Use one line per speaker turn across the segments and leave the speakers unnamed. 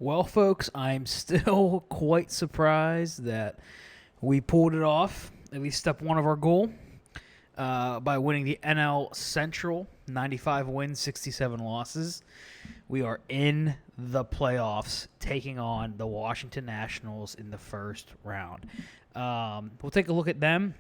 Well, folks, I'm still quite surprised that we pulled it off, at least step one of our goal, by winning the NL Central, 95 wins, 67 losses. We are in the playoffs, taking on the Washington Nationals in the first round. We'll take a look at them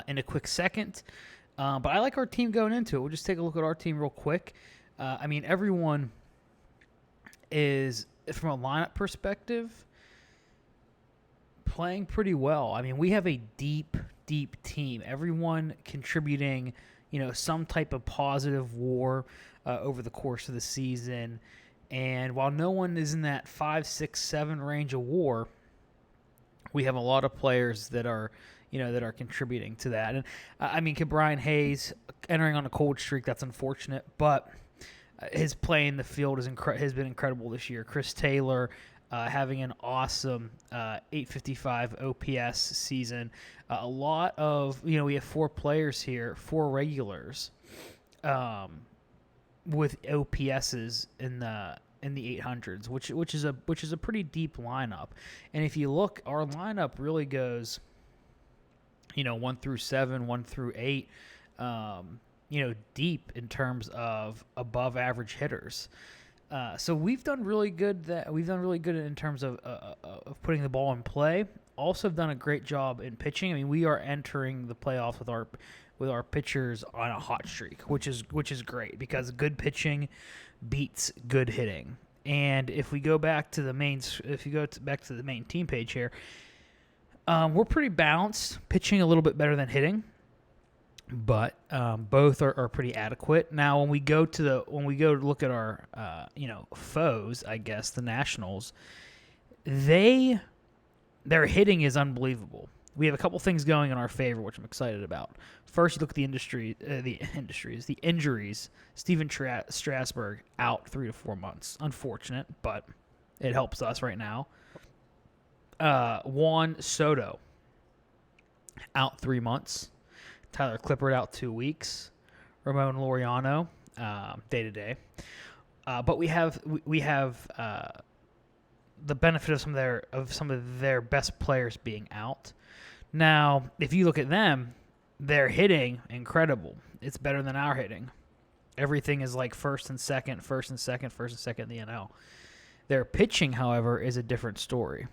in a quick second. But I like our team going into it. We'll just take a look at our team real quick. Everyone is, from a lineup perspective, playing pretty well. I mean, we have a deep team. Everyone contributing, some type of positive WAR over the course of the season. And while no one is in that 5, 6, 7 range of WAR, we have a lot of players that are, that are contributing to that. And Brian Hayes entering on a cold streak, that's unfortunate, but his play in the field has been incredible this year. Chris Taylor having an awesome 855 OPS season. A lot of, we have 4 players here, 4 regulars with OPSs in the 800s, which is a pretty deep lineup. And if you look, our lineup really goes, 1 through 7, 1 through 8. Deep in terms of above average hitters. So we've done really good in terms of putting the ball in play. Also have done a great job in pitching. I mean, we are entering the playoffs with our pitchers on a hot streak, which is great because good pitching beats good hitting. And if we go back to the main team page here, we're pretty balanced. Pitching a little bit better than hitting. But both are pretty adequate. Now, when we go to look at our foes, I guess the Nationals, their hitting is unbelievable. We have a couple things going in our favor, which I'm excited about. First, you look at the injuries. Steven Strasburg out 3 to 4 months. Unfortunate, but it helps us right now. Juan Soto out 3 months. Tyler Clippard out 2 weeks. Ramon Laureano, day to day. But we have the benefit of some of their best players being out. Now, if you look at them, they're hitting incredible. It's better than our hitting. Everything is like first and second in the NL. Their pitching, however, is a different story.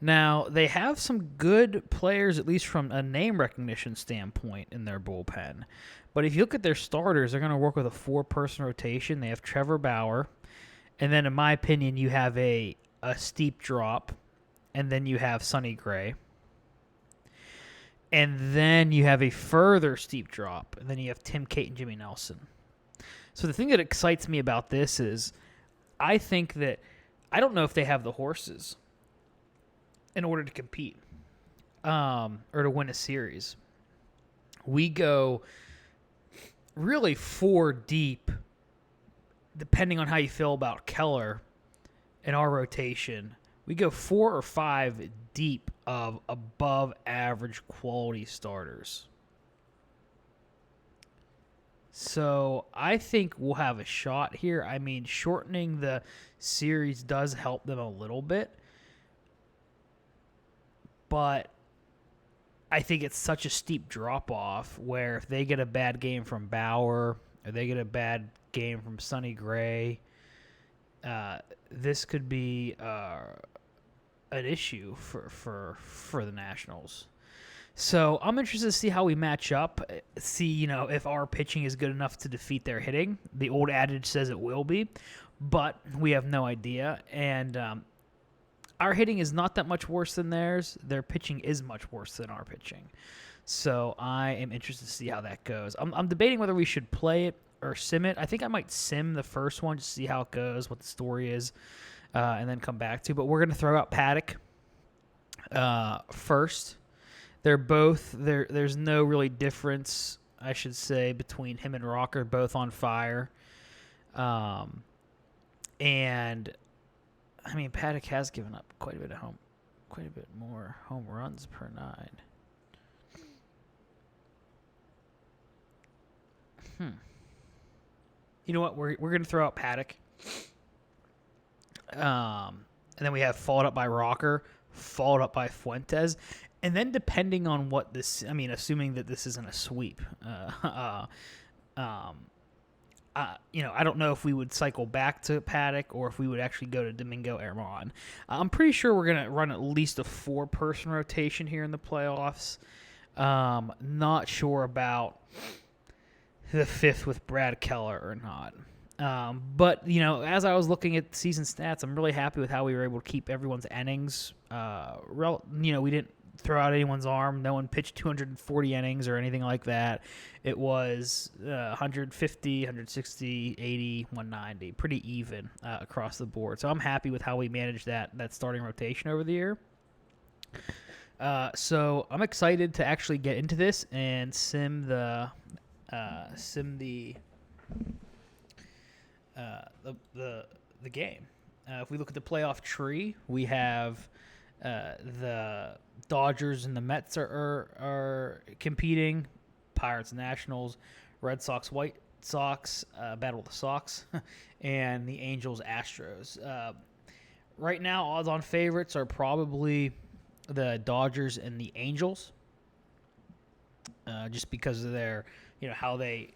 Now, they have some good players, at least from a name recognition standpoint, in their bullpen. But if you look at their starters, they're going to work with a 4-person rotation. They have Trevor Bauer. And then, in my opinion, you have a steep drop. And then you have Sonny Gray. And then you have a further steep drop. And then you have Tim Cate and Jimmy Nelson. So the thing that excites me about this is I don't know if they have the horses in order to compete or to win a series. We go really 4 deep, depending on how you feel about Keller in our rotation. We go 4 or 5 deep of above average quality starters. So I think we'll have a shot here. I mean, shortening the series does help them a little bit. But I think it's such a steep drop-off where if they get a bad game from Bauer or they get a bad game from Sonny Gray, this could be an issue for the Nationals. So I'm interested to see how we match up, see if our pitching is good enough to defeat their hitting. The old adage says it will be, but we have no idea. And our hitting is not that much worse than theirs. Their pitching is much worse than our pitching. So I am interested to see how that goes. I'm debating whether we should play it or sim it. I think I might sim the first one just to see how it goes, what the story is, and then come back to. But we're going to throw out Paddock first. There's no really difference, I should say, between him and Rocker, both on fire. And I mean, Paddock has given up quite a bit more home runs per 9. You know what? We're going to throw out Paddock. And then we have followed up by Rocker, followed up by Fuentes. And then depending on what this, I mean, assuming that this isn't a sweep, I don't know if we would cycle back to Paddock or if we would actually go to Domingo Herman. I'm pretty sure we're going to run at least a 4-person rotation here in the playoffs. Not sure about the 5th with Brad Keller or not. But, as I was looking at season stats, I'm really happy with how we were able to keep everyone's innings. We didn't throw out anyone's arm. No one pitched 240 innings or anything like that. It was 150, 160, 80, 190. Pretty even across the board. So I'm happy with how we managed that starting rotation over the year. So I'm excited to actually get into this and sim the game. If we look at the playoff tree, we have the Dodgers and the Mets are competing. Pirates, Nationals, Red Sox, White Sox, Battle of the Sox, and the Angels, Astros. Right now, odds-on favorites are probably the Dodgers and the Angels, just because of their, how they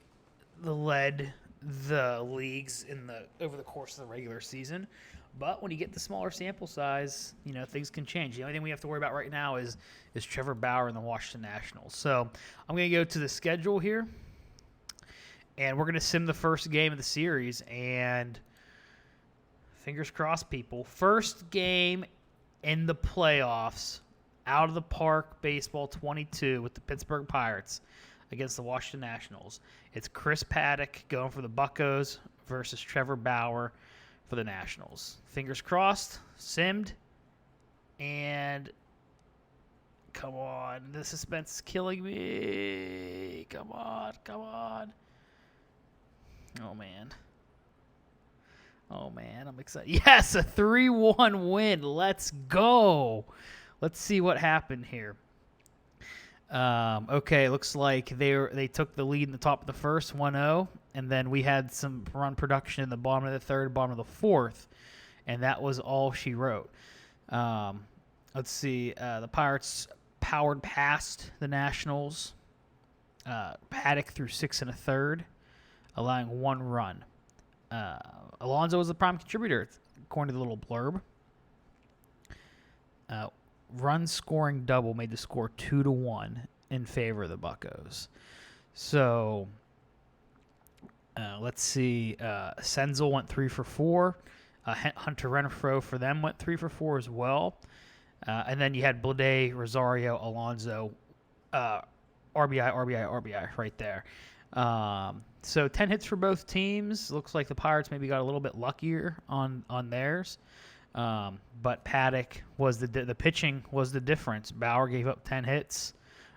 led the leagues over the course of the regular season. But when you get the smaller sample size, things can change. The only thing we have to worry about right now is Trevor Bauer and the Washington Nationals. So I'm going to go to the schedule here, and we're going to sim the first game of the series. And fingers crossed, people. First game in the playoffs, out of the park baseball 22 with the Pittsburgh Pirates against the Washington Nationals. It's Chris Paddock going for the Buccos versus Trevor Bauer for the Nationals. Fingers crossed, simmed, and come on. The suspense is killing me. Come on. Oh, man, I'm excited. Yes, a 3-1 win. Let's go. Let's see what happened here. Okay, looks like they took the lead in the top of the first, 1-0, and then we had some run production in the bottom of the third, bottom of the fourth, and that was all she wrote. Let's see. The Pirates powered past the Nationals. Paddock threw 6 1/3, allowing 1 run. Alonso was the prime contributor, according to the little blurb. Run scoring double made the score 2-1 in favor of the Buccos. So let's see. Senzel went 3 for 4. Hunter Renfroe for them went 3 for 4 as well. And then you had Blade, Rosario, Alonso, RBI right there. So 10 hits for both teams. Looks like the Pirates maybe got a little bit luckier on theirs. But Paddock was the pitching was the difference. Bauer gave up 10 hits,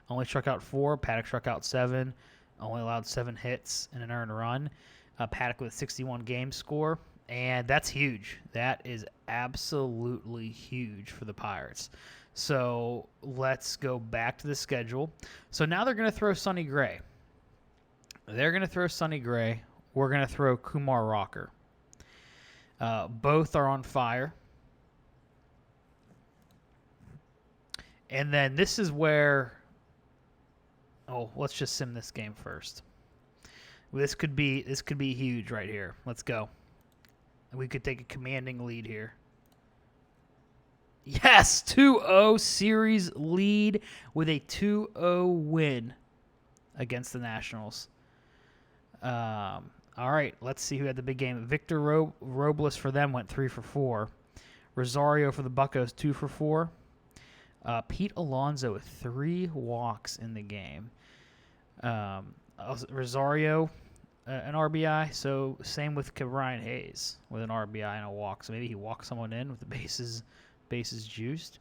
only struck out 4. Paddock struck out 7, only allowed 7 hits and an earned run. Paddock with a 61 game score, and that's huge. That is absolutely huge for the Pirates. So let's go back to the schedule. So now they're going to throw Sonny Gray. We're going to throw Kumar Rocker. Both are on fire. And then this is where, let's just sim this game first. This could be huge right here. Let's go. We could take a commanding lead here. Yes, 2-0 series lead with a 2-0 win against the Nationals. All right, let's see who had the big game. Victor Robles for them went 3 for 4. Rosario for the Buccos 2 for 4. Pete Alonso with 3 walks in the game. Rosario an RBI, so same with Ryan Hayes with an RBI and a walk. So maybe he walked someone in with the bases juiced.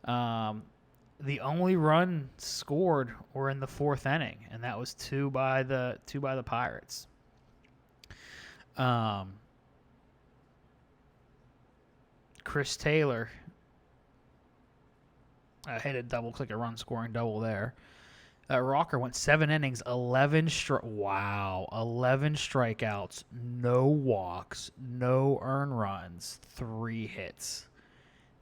The only run scored were in the 4th inning, and that was 2 by the Pirates. Chris Taylor hit a double, click a run scoring double there. Rocker went 7 innings, 11 11 strikeouts, no walks, no earned runs, 3 hits.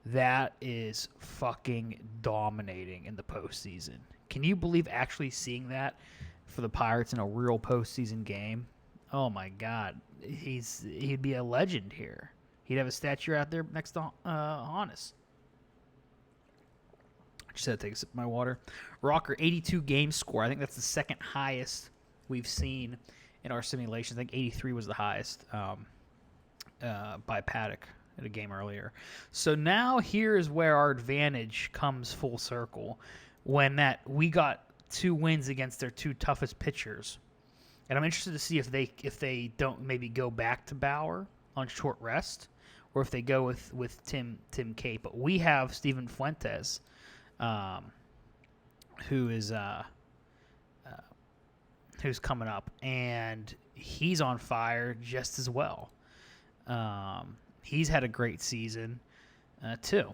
That is fucking dominating in the postseason. Can you believe actually seeing that for the Pirates in a real postseason game? Oh my God, he'd be a legend here. He'd have a statue out there next to Honus. I just had to take a sip of my water. Rocker, 82 game score. I think that's the second highest we've seen in our simulations. I think 83 was the highest by Paddock at a game earlier. So now here is where our advantage comes full circle. When we got 2 wins against their 2 toughest pitchers. And I'm interested to see if they don't maybe go back to Bauer on short rest, or if they go with Tim Cape. But we have Steven Fuentes, who's coming up, and he's on fire just as well. He's had a great season too.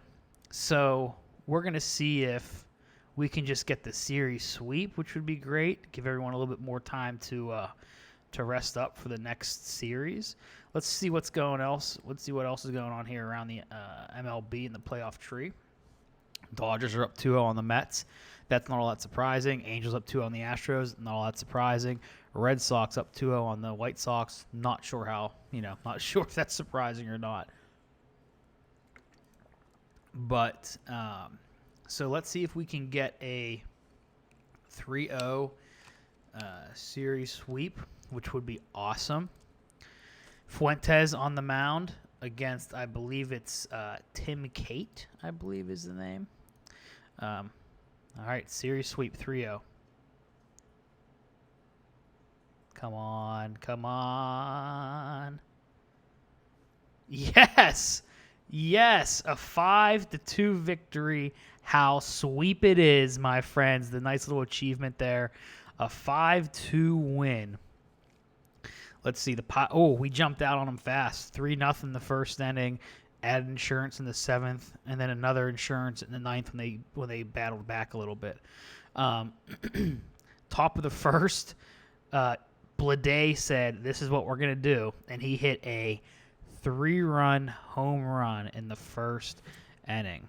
So we're gonna see if we can just get the series sweep, which would be great. Give everyone a little bit more time to rest up for the next series. Let's see what's going else. Let's see what else is going on here around the MLB and the playoff tree. Dodgers are up 2-0 on the Mets. That's not all that surprising. Angels up 2-0 on the Astros. Not all that surprising. Red Sox up 2-0 on the White Sox. Not sure if that's surprising or not. But so let's see if we can get a 3-0 series sweep, which would be awesome. Fuentes on the mound against, I believe it's Tim Cate, I believe is the name. All right, series sweep 3-0. Come on. Yes, a 5-2 victory. How sweep it is, my friends. The nice little achievement there. A 5-2 win. Let's see. We jumped out on them fast. 3-0 the first inning. Added insurance in the 7th, and then another insurance in the 9th when they battled back a little bit. Top of the first, Blade said, "This is what we're gonna do," and he hit a 3-run home run in the first inning.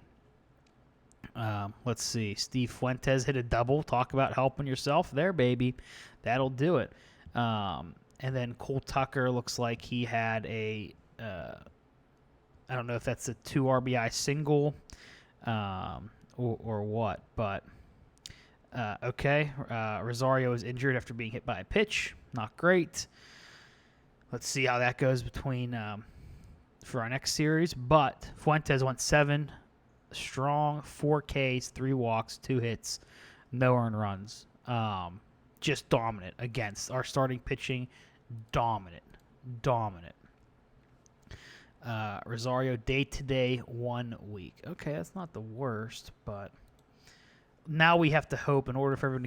Let's see. Steve Fuentes hit a double. Talk about helping yourself there, baby. That'll do it. And then Cole Tucker looks like he had a I don't know if that's a 2 RBI single or what, but okay. Rosario is injured after being hit by a pitch. Not great. Let's see how that goes for our next series. But Fuentes went 7 strong, 4 Ks, 3 walks, 2 hits, no earned runs. Just dominant against our starting pitching. Dominant. Rosario day-to-day 1 week. Okay, that's not the worst, but now we have to hope in order for everyone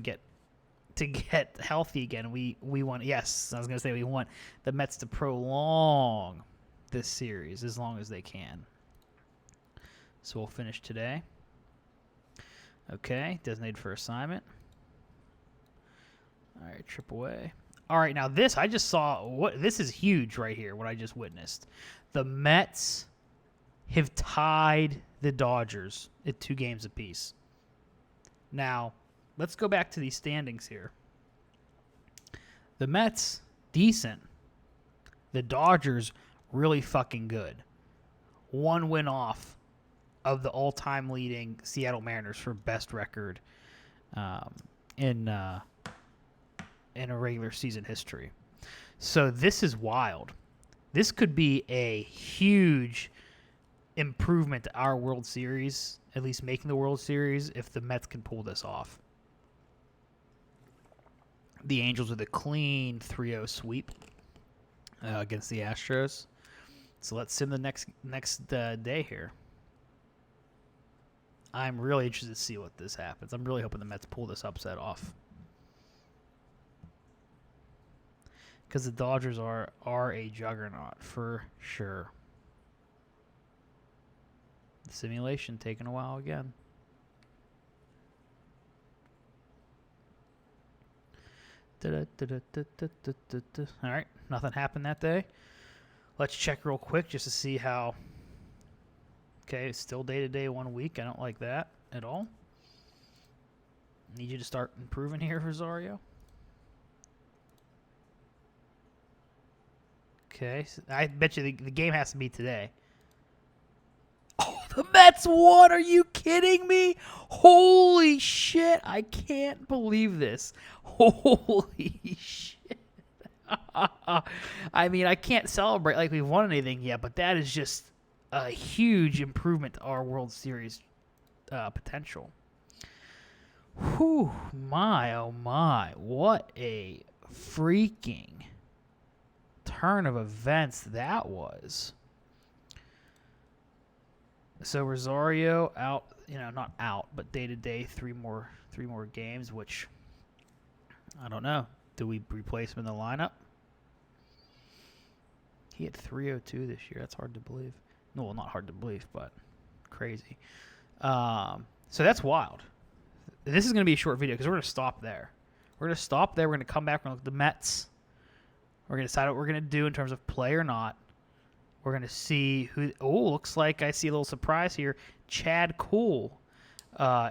to get healthy again. We want, yes, I was going to say we want the Mets to prolong this series as long as they can. So we'll finish today. Okay, designated for assignment. All right, AAA. All right, now this, I just saw, this is huge right here, what I just witnessed. The Mets have tied the Dodgers at 2 games apiece. Now, let's go back to these standings here. The Mets, decent. The Dodgers, really fucking good. 1 win off of the all-time leading Seattle Mariners for best record in a regular season history. So this is wild. This could be a huge improvement to our World Series, at least making the World Series, if the Mets can pull this off. The Angels with a clean 3-0 sweep against the Astros. So let's sim the next day here. I'm really interested to see what this happens. I'm really hoping the Mets pull this upset off. Because the Dodgers are a juggernaut for sure. The simulation taking a while again. All right, nothing happened that day. Let's check real quick just to see how. Okay, it's still day-to-day 1 week. I don't like that at all. Need you to start improving here, Rosario. Okay, so I bet you the game has to be today. Oh, the Mets won! Are you kidding me? Holy shit! I can't believe this. Holy shit! I mean, I can't celebrate like we've won anything yet, but that is just a huge improvement to our World Series potential. Whew, my, oh my. What a freaking turn of events that was. So Rosario out, not out, but day-to-day, three more games, which I don't know. Do we replace him in the lineup? He had 302 this year. That's hard to believe. No, well, not hard to believe, but crazy. So that's wild. This is going to be a short video because we're going to stop there. We're going to stop there. We're going to come back. We're going to look at the Mets. We're going to decide what we're going to do in terms of play or not. We're going to see who. Oh, looks like I see a little surprise here. Chad Kuhl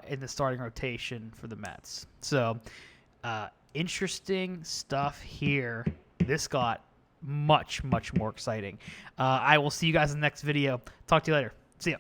in the starting rotation for the Mets. So interesting stuff here. This got much, much more exciting. I will see you guys in the next video. Talk to you later. See ya.